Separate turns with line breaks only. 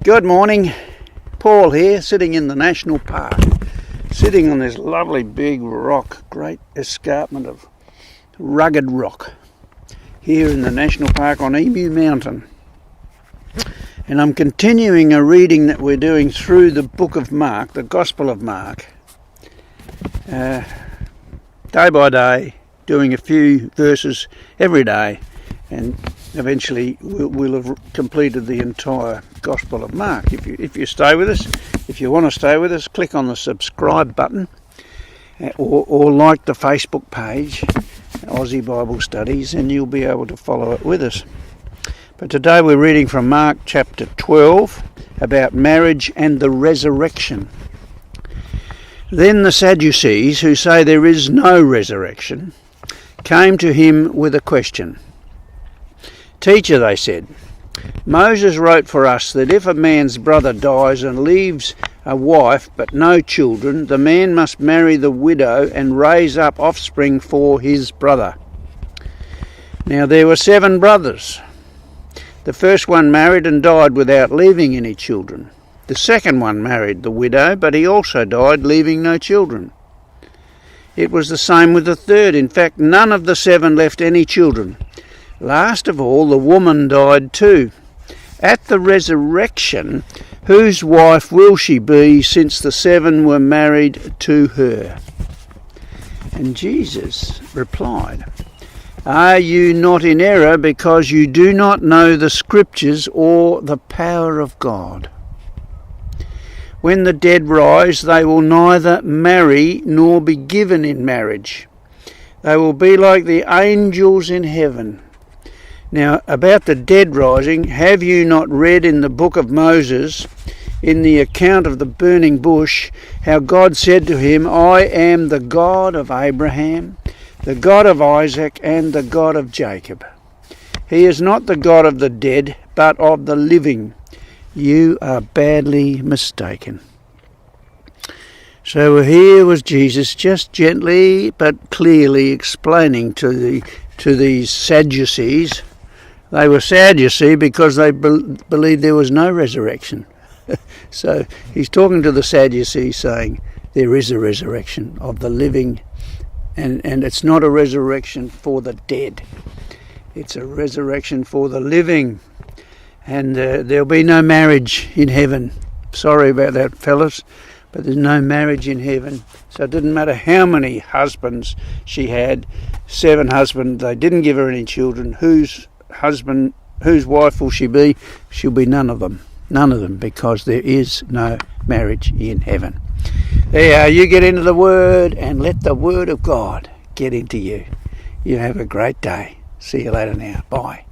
Good morning, Paul here, sitting in the national park, sitting on this lovely big rock, great escarpment of rugged rock here in the national park on Emu Mountain. And I'm continuing a reading that we're doing through the book of Mark, the Gospel of Mark, day by day, doing a few verses every day, and eventually we'll have completed the entire Gospel of Mark. If you stay with us, if you want to stay with us, click on the subscribe button or like the Facebook page, Aussie Bible Studies, and you'll be able to follow it with us. But today we're reading from Mark chapter 12 about marriage and the resurrection. Then the Sadducees, who say there is no resurrection, came to him with a question. "Teacher," they said, "Moses wrote for us that if a man's brother dies and leaves a wife but no children, the man must marry the widow and raise up offspring for his brother. Now there were 7 brothers. The first one married and died without leaving any children. The second one married the widow, but he also died, leaving no children. It was the same with the third. In fact, none of the 7 left any children. Last of all, the woman died too. At the resurrection, whose wife will she be, since the 7 were married to her?" And Jesus replied, "Are you not in error because you do not know the Scriptures or the power of God? When the dead rise, they will neither marry nor be given in marriage. They will be like the angels in heaven. Now, about the dead rising, have you not read in the book of Moses, in the account of the burning bush, how God said to him, 'I am the God of Abraham, the God of Isaac, and the God of Jacob'? He is not the God of the dead, but of the living. You are badly mistaken." So here was Jesus just gently but clearly explaining to these Sadducees. They were sad, you see, because they believed there was no resurrection. So he's talking to the Sadducees saying there is a resurrection of the living, and it's not a resurrection for the dead. It's a resurrection for the living. And there'll be no marriage in heaven. Sorry about that, fellas, but there's no marriage in heaven. So it didn't matter how many husbands she had, 7 husbands, they didn't give her any children. Whose wife will she be? She'll be none of them, because there is no marriage in heaven. There you get into the Word and let the Word of God get into you. You have a great day. See you later now. Bye.